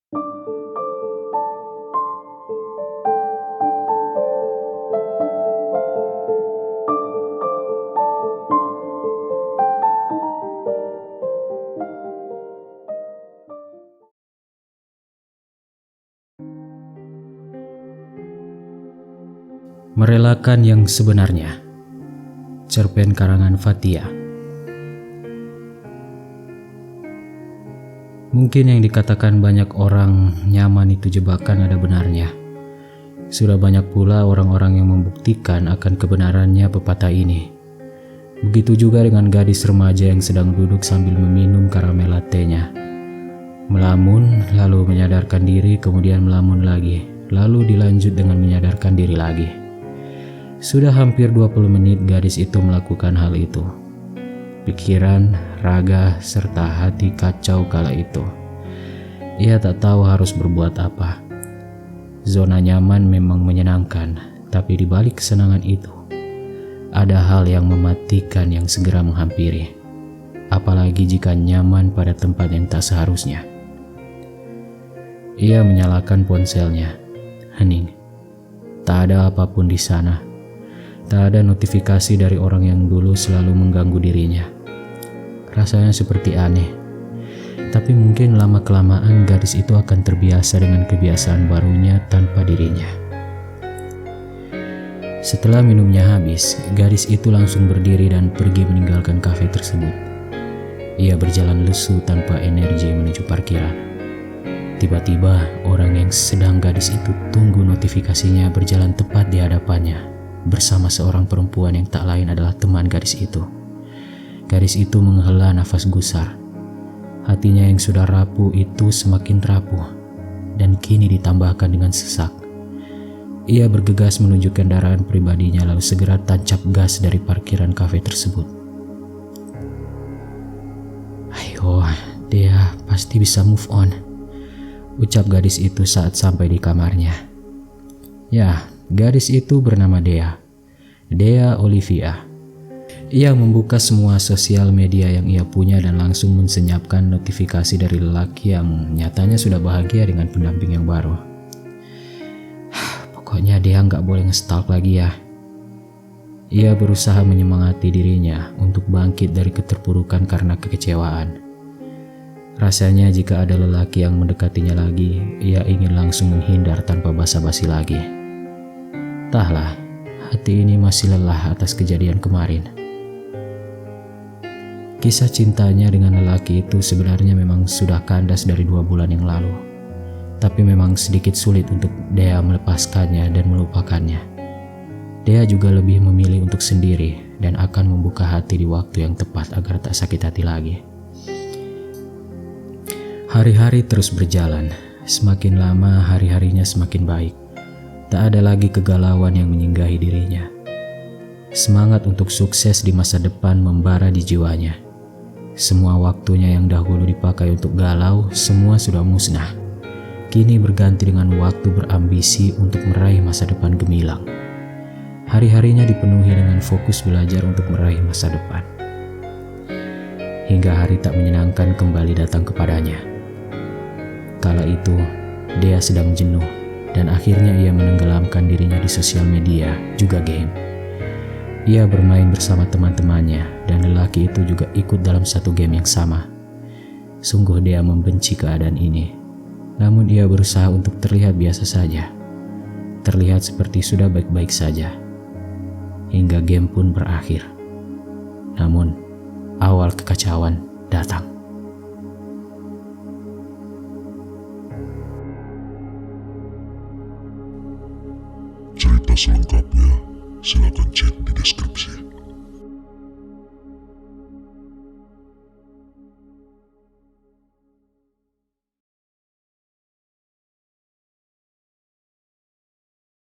Merelakan yang sebenarnya. Cerpen karangan Fathia. Mungkin yang dikatakan banyak orang nyaman itu jebakan ada benarnya. Sudah banyak pula orang-orang yang membuktikan akan kebenarannya pepatah ini. Begitu juga dengan gadis remaja yang sedang duduk sambil meminum karamel latte-nya. Melamun, lalu menyadarkan diri, kemudian melamun lagi, lalu dilanjut dengan menyadarkan diri lagi. Sudah hampir 20 menit gadis itu melakukan hal itu. Pikiran, raga, serta hati kacau kala itu. Ia tak tahu harus berbuat apa. Zona nyaman memang menyenangkan, tapi di balik kesenangan itu, ada hal yang mematikan yang segera menghampiri. Apalagi jika nyaman pada tempat yang tak seharusnya. Ia menyalakan ponselnya. Hening. Tak ada apapun di sana. Tak ada notifikasi dari orang yang dulu selalu mengganggu dirinya. Rasanya seperti aneh. Tapi mungkin lama-kelamaan gadis itu akan terbiasa dengan kebiasaan barunya tanpa dirinya. Setelah minumnya habis, gadis itu langsung berdiri dan pergi meninggalkan kafe tersebut. Ia berjalan lesu tanpa energi menuju parkiran. Tiba-tiba, orang yang sedang gadis itu tunggu notifikasinya berjalan tepat di hadapannya. Bersama seorang perempuan yang tak lain adalah teman gadis itu. Gadis itu menghela nafas gusar. Hatinya yang sudah rapuh itu semakin rapuh, dan kini ditambahkan dengan sesak. Ia bergegas menuju kendaraan pribadinya lalu segera tancap gas dari parkiran kafe tersebut. Ayo, dia pasti bisa move on, ucap gadis itu saat sampai di kamarnya. Ya, gadis itu bernama Dea Olivia. Ia membuka semua sosial media yang ia punya dan langsung mensenyapkan notifikasi dari lelaki yang nyatanya sudah bahagia dengan pendamping yang baru. Pokoknya dia nggak boleh nge-stalk lagi ya. Ia berusaha menyemangati dirinya untuk bangkit dari keterpurukan karena kekecewaan. Rasanya jika ada lelaki yang mendekatinya lagi, ia ingin langsung menghindar tanpa basa-basi lagi. Entahlah, hati ini masih lelah atas kejadian kemarin. Kisah cintanya dengan lelaki itu sebenarnya memang sudah kandas dari 2 bulan yang lalu. Tapi memang sedikit sulit untuk Dea melepaskannya dan melupakannya. Dea juga lebih memilih untuk sendiri dan akan membuka hati di waktu yang tepat agar tak sakit hati lagi. Hari-hari terus berjalan. Semakin lama hari-harinya semakin baik. Tak ada lagi kegalauan yang menyinggahi dirinya. Semangat untuk sukses di masa depan membara di jiwanya. Semua waktunya yang dahulu dipakai untuk galau, semua sudah musnah. Kini berganti dengan waktu berambisi untuk meraih masa depan gemilang. Hari-harinya dipenuhi dengan fokus belajar untuk meraih masa depan. Hingga hari tak menyenangkan kembali datang kepadanya. Kala itu, Dea sedang jenuh. Dan akhirnya ia menenggelamkan dirinya di sosial media, juga game. Ia bermain bersama teman-temannya, dan lelaki itu juga ikut dalam satu game yang sama. Sungguh Dea membenci keadaan ini. Namun ia berusaha untuk terlihat biasa saja. Terlihat seperti sudah baik-baik saja. Hingga game pun berakhir. Namun, awal kekacauan datang. Cerita selengkapnya silakan cek di deskripsi.